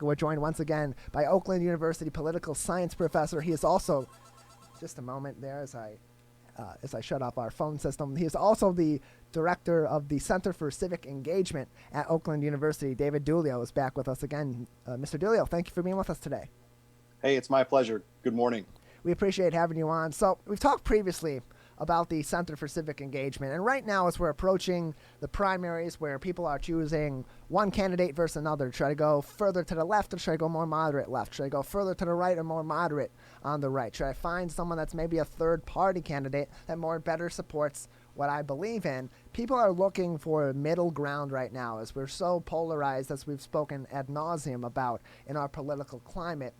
We're joined once again by Oakland University political science professor. He is also, just a moment there as I shut off our phone system, he is also the director of the Center for Civic Engagement at Oakland University. David Dulio is back with us again. Mr. Dulio, thank you for being with us today. Hey, it's my pleasure. Good morning. We appreciate having you on. So we've talked previously about the Center for Civic Engagement, and right now as we're approaching the primaries where people are choosing one candidate versus another, try to go further to the left or try to go more moderate left, try to go further to the right or more moderate on the right, try to find someone that's maybe a third party candidate that more better supports what I believe in. People are looking for a middle ground right now as we're so polarized, as we've spoken ad nauseum about in our political climate.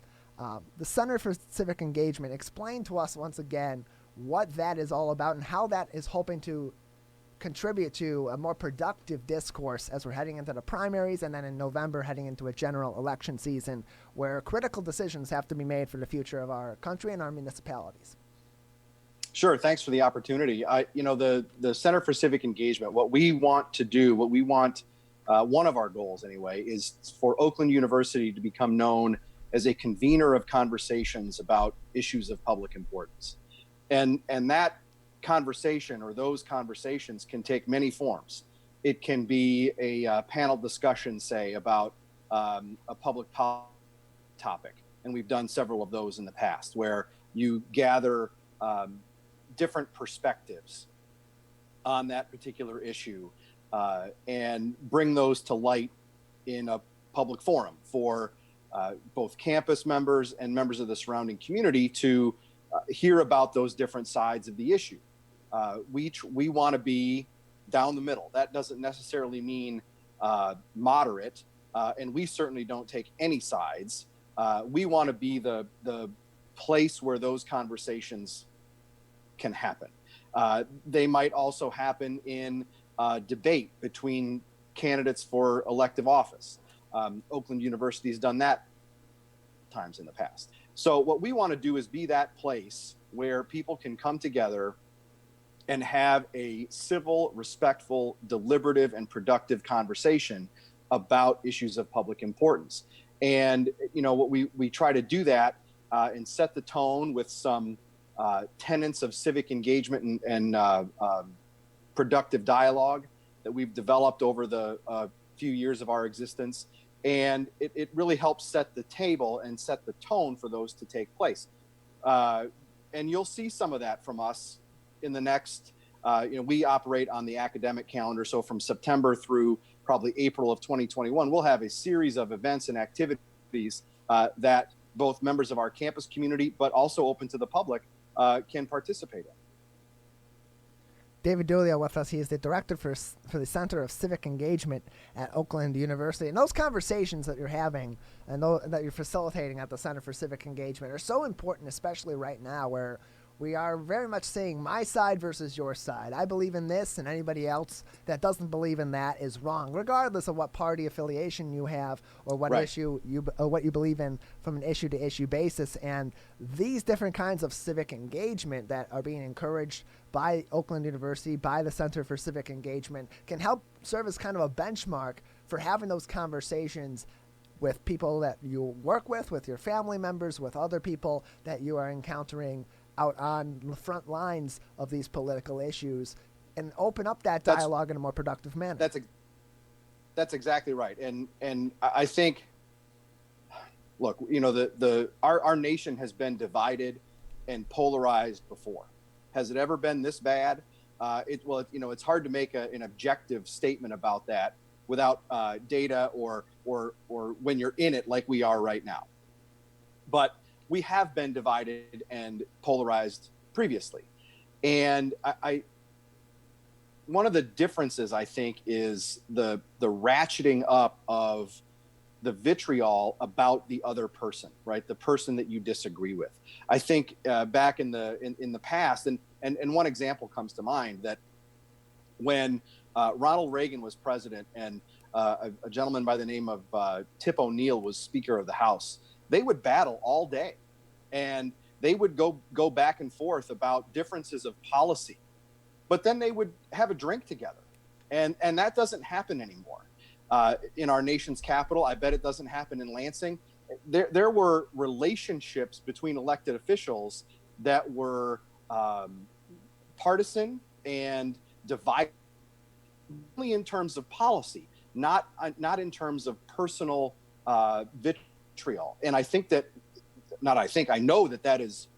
The Center for Civic Engagement, explain to us once again what that is all about and how that is hoping to contribute to a more productive discourse as we're heading into the primaries and then in November heading into a general election season where critical decisions have to be made for the future of our country and our municipalities. Sure. Thanks for the opportunity. The Center for Civic Engagement, what we want to do, one of our goals anyway, is for Oakland University to become known as a convener of conversations about issues of public importance. And that conversation or those conversations can take many forms. It can be a panel discussion, say, about a public policy topic. And we've done several of those in the past where you gather different perspectives on that particular issue and bring those to light in a public forum for both campus members and members of the surrounding community to hear about those different sides of the issue. We want to be down the middle. That doesn't necessarily mean moderate, and we certainly don't take any sides. We want to be the place where those conversations can happen. They might also happen in debate between candidates for elective office. Oakland University has done that times in the past. So what we want to do is be that place where people can come together and have a civil, respectful, deliberative, and productive conversation about issues of public importance. And, what we try to do that and set the tone with some tenets of civic engagement and productive dialogue that we've developed over the few years of our existence. And it really helps set the table and set the tone for those to take place. And you'll see some of that from us in the next, we operate on the academic calendar. So from September through probably April of 2021, we'll have a series of events and activities that both members of our campus community, but also open to the public, can participate in. David Dulio with us. He is the director for the Center of Civic Engagement at Oakland University. And those conversations that you're having and that you're facilitating at the Center for Civic Engagement are so important, especially right now where we are very much seeing my side versus your side. I believe in this, and anybody else that doesn't believe in that is wrong, regardless of what party affiliation you have or what issue what you believe in from an issue-to-issue basis. And these different kinds of civic engagement that are being encouraged by Oakland University, by the Center for Civic Engagement, can help serve as kind of a benchmark for having those conversations with people that you work with your family members, with other people that you are encountering out on the front lines of these political issues, and open up that dialogue in a more productive manner. That's exactly right. And I think, look, our nation has been divided and polarized before. Has it ever been this bad? It's hard to make an objective statement about that without data or when you're in it like we are right now. But we have been divided and polarized previously. And one of the differences, I think, is the ratcheting up of the vitriol about the other person, right? The person that you disagree with. I think back in the past, and one example comes to mind, that when Ronald Reagan was president and a gentleman by the name of Tip O'Neill was Speaker of the House, they would battle all day, and they would go back and forth about differences of policy, but then they would have a drink together, and that doesn't happen anymore. in our nation's capital. I bet it doesn't happen in Lansing. There were relationships between elected officials that were partisan and divided, only in terms of policy, not in terms of personal vitriol. And I think that, I know that is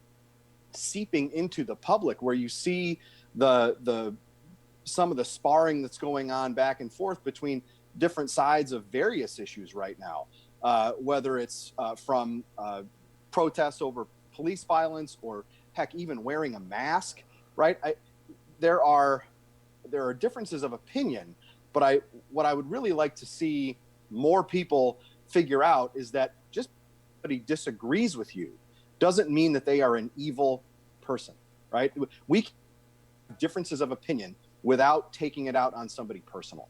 seeping into the public, where you see some of the sparring that's going on back and forth between different sides of various issues right now, whether it's from protests over police violence, or heck, even wearing a mask, right? There are differences of opinion, but what I would really like to see more people figure out is that just because somebody disagrees with you doesn't mean that they are an evil person, right? We can have differences of opinion without taking it out on somebody personal.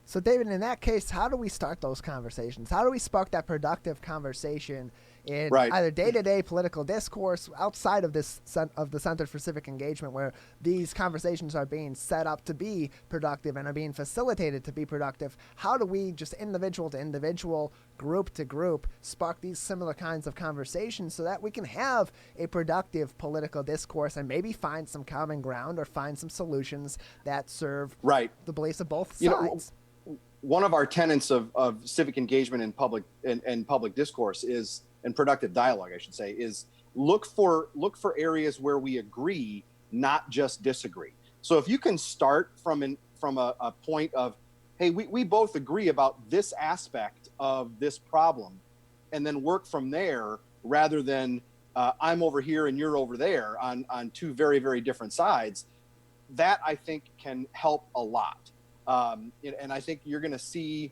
So, David, in that case, how do we start those conversations? How do we spark that productive conversation in either day-to-day political discourse outside of the Center for Civic Engagement, where these conversations are being set up to be productive and are being facilitated to be productive? How do we, just individual to individual, group to group, spark these similar kinds of conversations so that we can have a productive political discourse and maybe find some common ground or find some solutions that serve the beliefs of both sides? One of our tenets of civic engagement in public discourse is, and productive dialogue, I should say, is look for areas where we agree, not just disagree. So if you can start from a point of, hey, we both agree about this aspect of this problem, and then work from there, rather than I'm over here and you're over there on two very, very different sides, that I think can help a lot. And I think you're going to see,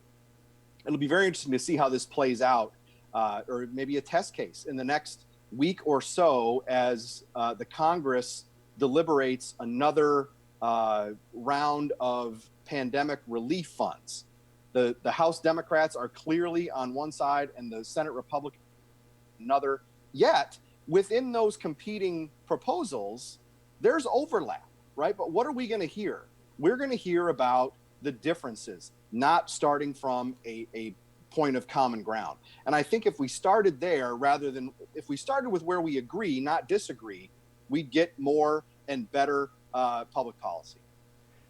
it'll be very interesting to see how this plays out, or maybe a test case in the next week or so, as the Congress deliberates another round of pandemic relief funds. The House Democrats are clearly on one side and the Senate Republicans another. Yet within those competing proposals, there's overlap, right? But what are we going to hear? We're going to hear about the differences, not starting from a point of common ground. And I think if we started there, rather than if we started with where we agree, not disagree, we'd get more and better public policy.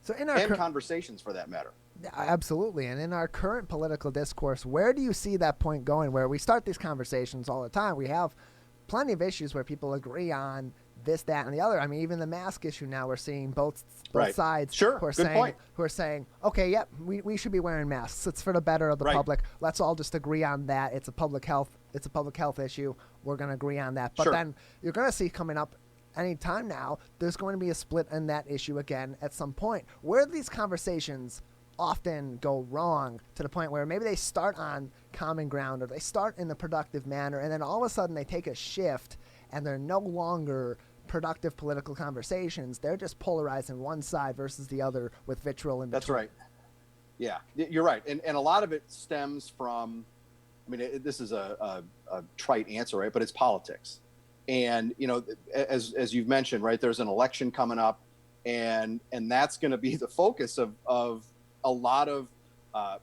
So and conversations, for that matter. Absolutely. And in our current political discourse, where do you see that point going, where we start these conversations all the time? We have plenty of issues where people agree on this, that, and the other. I mean, even the mask issue now, we're seeing both sides who are saying, okay, yep, we should be wearing masks. It's for the better of the public. Let's all just agree on that. It's a public health issue. We're going to agree on that. But then you're going to see coming up any time now, there's going to be a split in that issue again at some point. Where these conversations often go wrong, to the point where maybe they start on common ground, or they start in a productive manner, and then all of a sudden they take a shift and they're no longer productive political conversations. They're just polarizing one side versus the other with vitriol in between. That's right. Yeah, you're right. And a lot of it stems from, I mean, this is a trite answer, right? But it's politics. And, you know, as you've mentioned, right, there's an election coming up, and that's going to be the focus of a lot of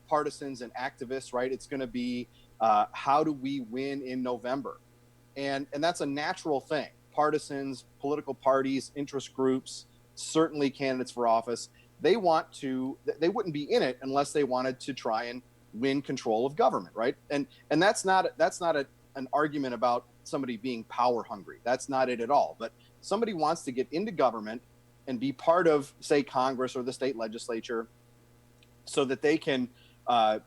partisans and activists, right? It's going to be how do we win in November? And that's a natural thing. Partisans, political parties, interest groups, certainly candidates for office, they wouldn't be in it unless they wanted to try and win control of government, right? And that's not an argument about somebody being power hungry. That's not it at all. But somebody wants to get into government and be part of, say, Congress or the state legislature, so that they can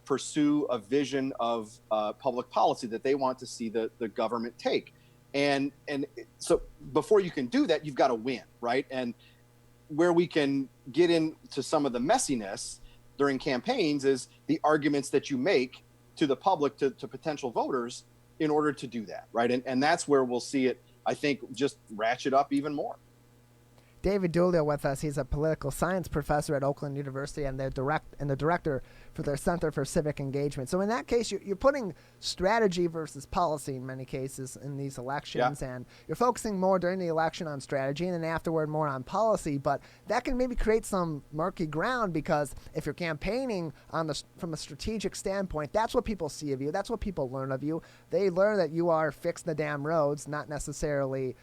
pursue a vision of public policy that they want to see the government take. And so before you can do that, you've got to win, right? And where we can get into some of the messiness during campaigns is the arguments that you make to the public, to potential voters, in order to do that, right? And that's where we'll see it, I think, just ratchet up even more. David Dulio with us. He's a political science professor at Oakland University and the director for their Center for Civic Engagement. So in that case, you're putting strategy versus policy in many cases in these elections, and you're focusing more during the election on strategy and then afterward more on policy. But that can maybe create some murky ground, because if you're campaigning from a strategic standpoint, that's what people see of you. That's what people learn of you. They learn that you are fixing the damn roads, not necessarily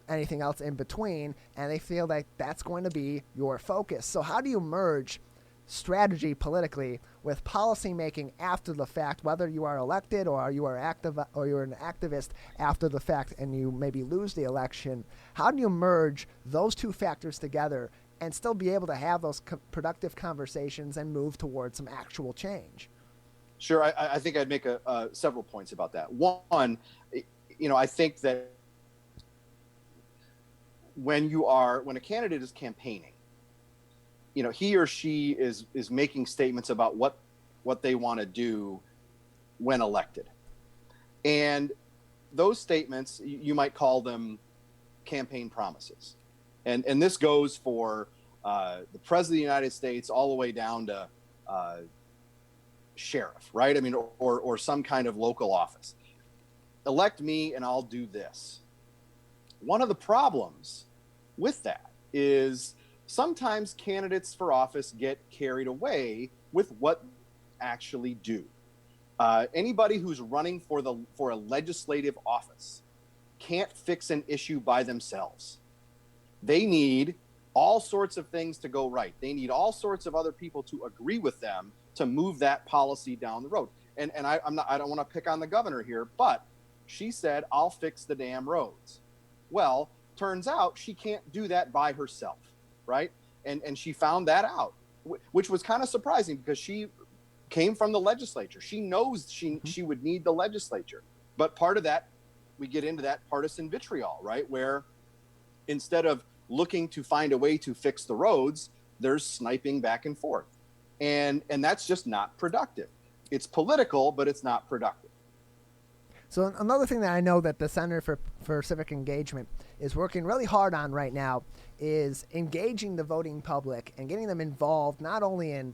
anything else in between, and they feel like that's going to be your focus. So how do you merge strategy politically with policy making after the fact, whether you are elected or you are active or you're an activist after the fact and you maybe lose the election? How do you merge those two factors together and still be able to have those productive conversations and move towards some actual change? Sure. I think I'd make several points about that. One, I think that when a candidate is campaigning, he or she is making statements about what they want to do when elected. And those statements, you might call them campaign promises. And this goes for the President of the United States all the way down to sheriff, right? I mean, or some kind of local office. Elect me and I'll do this. One of the problems with that is sometimes candidates for office get carried away with what they actually do. Anybody who's running for a legislative office can't fix an issue by themselves. They need all sorts of things to go right. They need all sorts of other people to agree with them to move that policy down the road. And I don't want to pick on the governor here, but she said, "I'll fix the damn roads." Well, turns out she can't do that by herself, right? And she found that out, which was kind of surprising because she came from the legislature. She knows she would need the legislature. But part of that, we get into that partisan vitriol, right? Where instead of looking to find a way to fix the roads, there's sniping back and forth. And that's just not productive. It's political, but it's not productive. So another thing that I know that the Center for Civic Engagement is working really hard on right now is engaging the voting public and getting them involved, not only in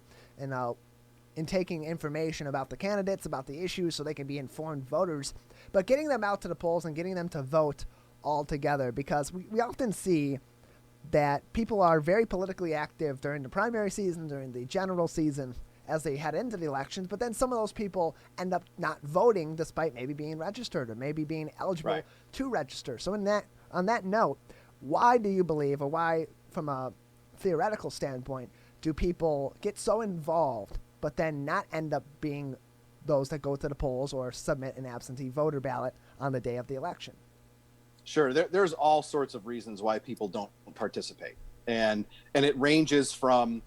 taking information about the candidates, about the issues, so they can be informed voters, but getting them out to the polls and getting them to vote all together. Because we often see that people are very politically active during the primary season, during the general season, as they head into the elections, but then some of those people end up not voting despite maybe being registered or maybe being eligible to register. So on that note, why do you believe, or why from a theoretical standpoint, do people get so involved but then not end up being those that go to the polls or submit an absentee voter ballot on the day of the election? Sure. There's all sorts of reasons why people don't participate. And it ranges from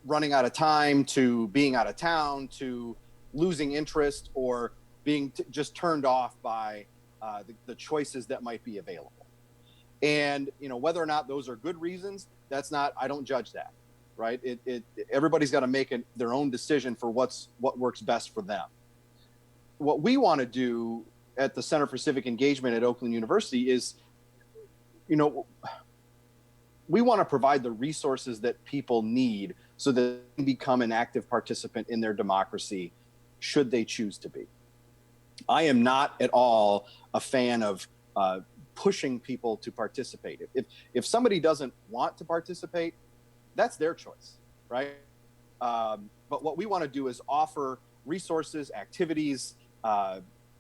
running out of time to being out of town to losing interest or being just turned off by the choices that might be available. And whether or not those are good reasons, I don't judge that, right? Everybody's got to make their own decision for what works best for them. What we want to do at the Center for Civic Engagement at Oakland University is, we want to provide the resources that people need so that they can become an active participant in their democracy, should they choose to be. I am not at all a fan of pushing people to participate. If somebody doesn't want to participate, that's their choice, right? But what we want to do is offer resources, activities,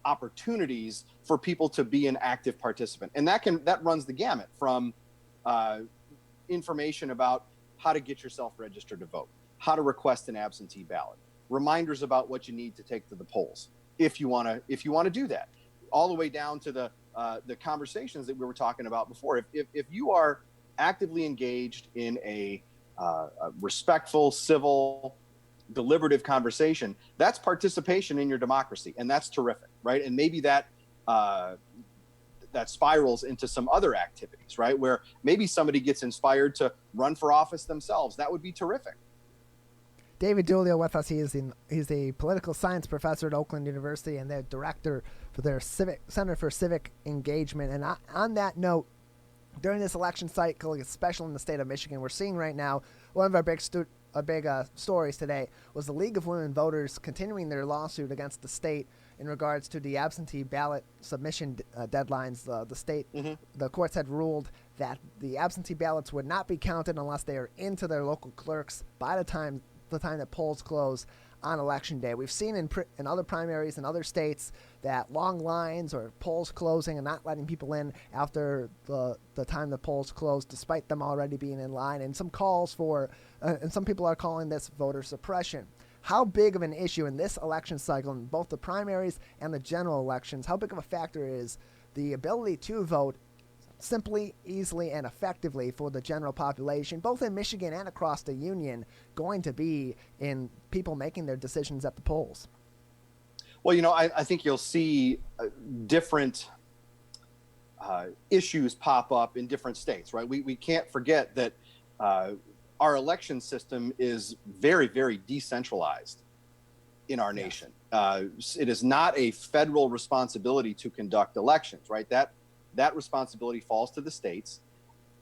opportunities for people to be an active participant. And that runs the gamut from information about how to get yourself registered to vote, how to request an absentee ballot, reminders about what you need to take to the polls if you want to do that, all the way down to the conversations that we were talking about before. If you are actively engaged in a respectful, civil, deliberative conversation, that's participation in your democracy, and that's terrific, right? And maybe that spirals into some other activities, right? Where maybe somebody gets inspired to run for office themselves. That would be terrific. David Dulio with us. He's a political science professor at Oakland University and their director for their Center for Civic Engagement. And on that note, During this election cycle, especially in the state of Michigan, we're seeing right now one of our big stories today was the League of Women Voters continuing their lawsuit against the state in regards to the absentee ballot submission deadlines. The courts had ruled that the absentee ballots would not be counted unless they are into their local clerks by the time that polls close on election day. We've seen in other primaries in other states that long lines or polls closing and not letting people in after the time the polls close, despite them already being in line, and some calls for, and some people are calling this voter suppression. How big of an issue in this election cycle, in both the primaries and the general elections, how big of a factor is the ability to vote simply, easily, and effectively for the general population, both in Michigan and across the union, going to be in people making their decisions at the polls? Well, I think you'll see different issues pop up in different states, right? We can't forget that our election system is very, very decentralized in our nation. It is not a federal responsibility to conduct elections, right? That responsibility falls to the states,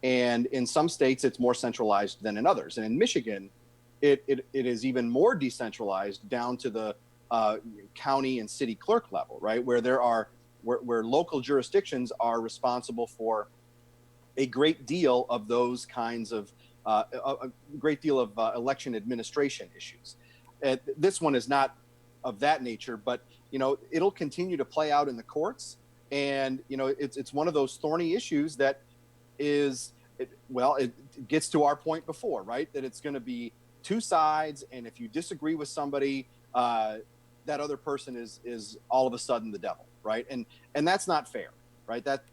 and in some states it's more centralized than in others. And in Michigan, it is even more decentralized down to the county and city clerk level, right? Where local jurisdictions are responsible for a great deal of those kinds of a great deal of election administration issues. This one is not of that nature, but it'll continue to play out in the courts. And it's one of those thorny issues that it gets to our point before, right? That it's going to be two sides, and if you disagree with somebody, that other person is all of a sudden the devil, right? And that's not fair, right? That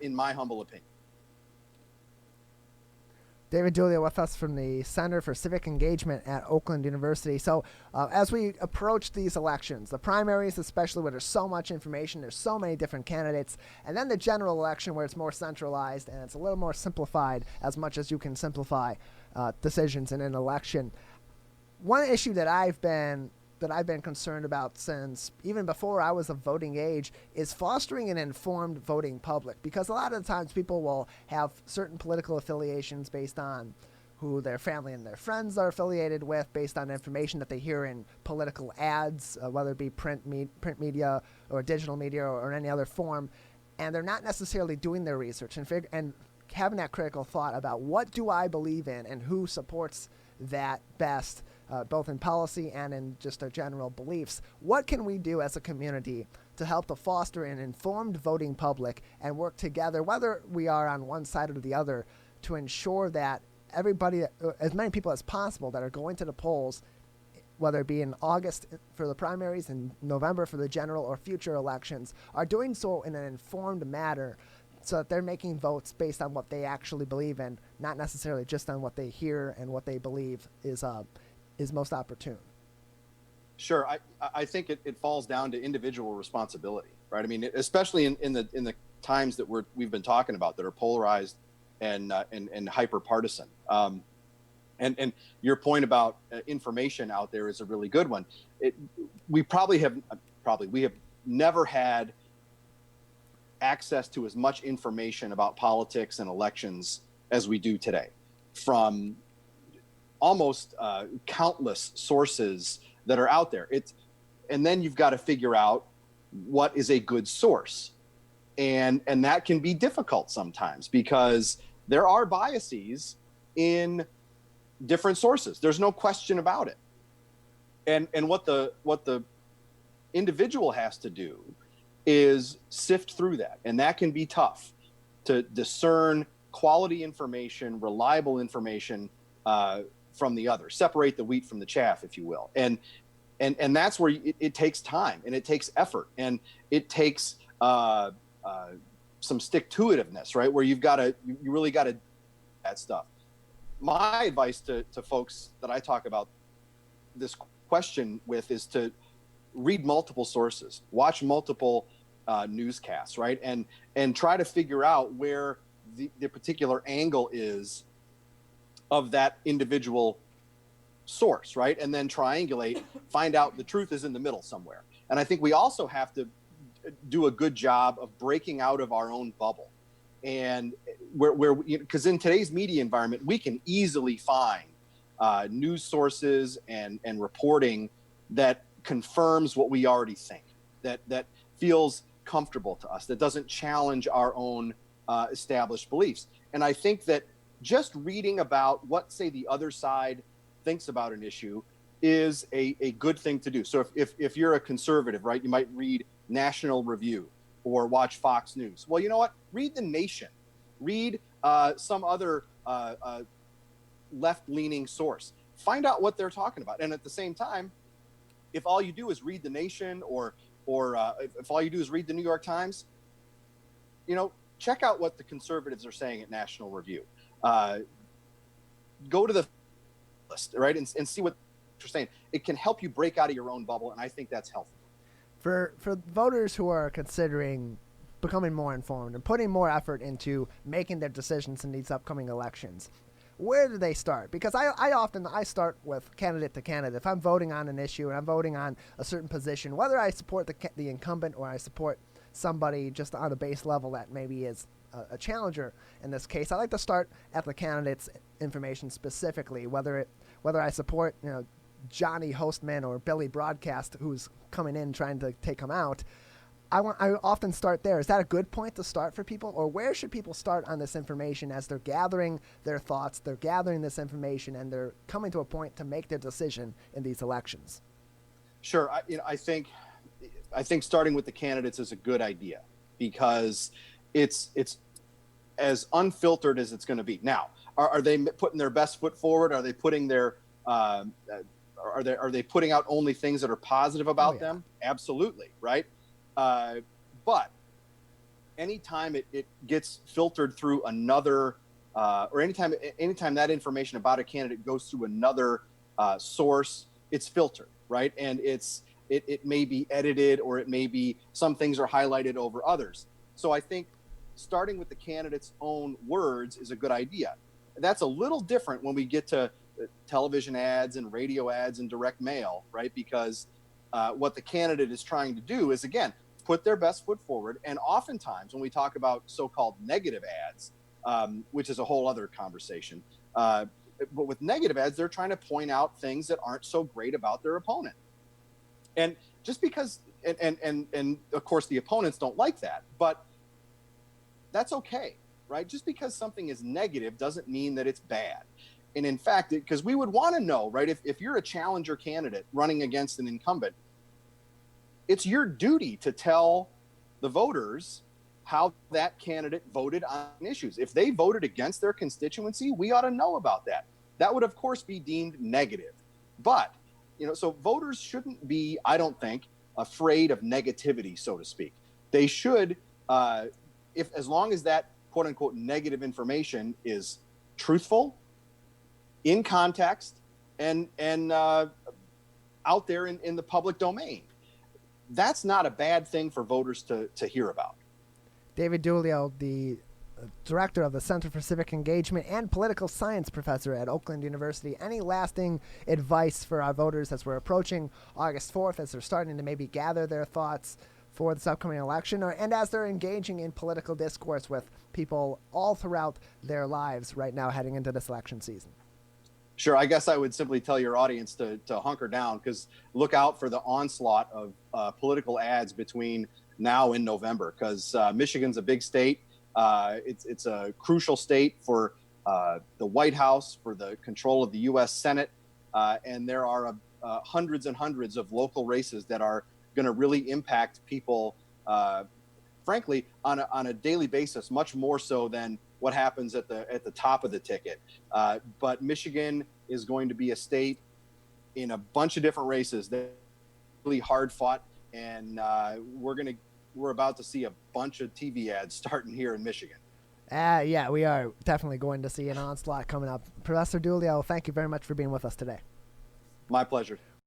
in my humble opinion. David Dulio with us from the Center for Civic Engagement at Oakland University. So as we approach these elections, the primaries especially, where there's so much information, there's so many different candidates, and then the general election where it's more centralized and it's a little more simplified, as much as you can simplify decisions in an election. One issue that I've been concerned about since even before I was of voting age is fostering an informed voting public, because a lot of the times people will have certain political affiliations based on who their family and their friends are affiliated with, based on information that they hear in political ads, whether it be print media or digital media or any other form, and they're not necessarily doing their research and having that critical thought about what do I believe in and who supports that best, both in policy and in just our general beliefs. What can we do as a community to help to foster an informed voting public and work together, whether we are on one side or the other, to ensure that everybody, as many people as possible that are going to the polls, whether it be in August for the primaries and November for the general or future elections, are doing so in an informed manner, so that they're making votes based on what they actually believe in, not necessarily just on what they hear and what they believe is most opportune. Sure, I think it falls down to individual responsibility, right? I mean, especially in the times that we've been talking about that are polarized and hyper partisan. And your point about information out there is a really good one. We have never had access to as much information about politics and elections as we do today, from almost countless sources that are out there. And then you've got to figure out what is a good source, and that can be difficult sometimes because there are biases in different sources. There's no question about it. And what the individual has to do is sift through that, and that can be tough to discern quality information, reliable information from the other, separate the wheat from the chaff, if you will. And that's where it takes time, and it takes effort, and it takes some stick-to-itiveness, right? Where you really got to that stuff. My advice to folks that I talk about this question with is to read multiple sources, watch multiple newscasts, right? And try to figure out where the particular angle is of that individual source, right? And then triangulate, find out the truth is in the middle somewhere. And I think we also have to do a good job of breaking out of our own bubble. And where because in today's media environment, we can easily find news sources and reporting that confirms what we already think, that feels comfortable to us, that doesn't challenge our own established beliefs. And I think that just reading about what, say, the other side thinks about an issue is a good thing to do. So if you're a conservative, right, you might read National Review or watch Fox News. Well, you know what? Read The Nation. Read some other left-leaning source. Find out what they're talking about. And at the same time, if all you do is read The Nation or if all you do is read the New York Times, check out what the conservatives are saying at National Review. Go to the list, right, and see what they're saying. It can help you break out of your own bubble, and I think that's healthy. For voters who are considering becoming more informed and putting more effort into making their decisions in these upcoming elections, where do they start? Because I often start with candidate to candidate. If I'm voting on an issue and I'm voting on a certain position, whether I support the incumbent or I support somebody just on a base level that maybe is a challenger in this case, I like to start at the candidate's information specifically, whether I support Johnny Hostman or Billy Broadcast, who's coming in trying to take him out. I often start there. Is that a good point to start for people, or where should people start on this information as they're gathering their thoughts, they're gathering this information, and they're coming to a point to make their decision in these elections? Sure. I think starting with the candidates is a good idea because it's as unfiltered as it's going to be. Now, are they putting their best foot forward? Are they putting their are they putting out only things that are positive about them? Absolutely, right? But anytime it gets filtered through another, or anytime that information about a candidate goes through another source, it's filtered, right? And it may be edited, or it may be some things are highlighted over others. So I think starting with the candidate's own words is a good idea. That's a little different when we get to television ads and radio ads and direct mail, right? Because what the candidate is trying to do is, again, put their best foot forward. And oftentimes when we talk about so-called negative ads, which is a whole other conversation, but with negative ads, they're trying to point out things that aren't so great about their opponent. And just because, and of course the opponents don't like that, but that's okay, right? Just because something is negative doesn't mean that it's bad. And in fact, because we would want to know, right, if you're a challenger candidate running against an incumbent, it's your duty to tell the voters how that candidate voted on issues. If they voted against their constituency, we ought to know about that. That would, of course, be deemed negative. But, so voters shouldn't be, I don't think, afraid of negativity, so to speak. They should, as long as that quote unquote negative information is truthful, in context, and out there in the public domain, that's not a bad thing for voters to hear about. David Dulio, the director of the Center for Civic Engagement and political science professor at Oakland University. Any lasting advice for our voters as we're approaching August 4th, as they're starting to maybe gather their thoughts for this upcoming election, and as they're engaging in political discourse with people all throughout their lives right now heading into this election season? Sure. I guess I would simply tell your audience to hunker down, because look out for the onslaught of political ads between now and November, because Michigan's a big state. It's a crucial state for the White House, for the control of the U.S. Senate, and there are hundreds and hundreds of local races that are going to really impact people, frankly, on a daily basis, much more so than what happens at the top of the ticket. But Michigan is going to be a state in a bunch of different races that are really hard fought, and we're about to see a bunch of TV ads starting here in Michigan. Yeah, we are definitely going to see an onslaught coming up. Professor Dulio, thank you very much for being with us today. My pleasure.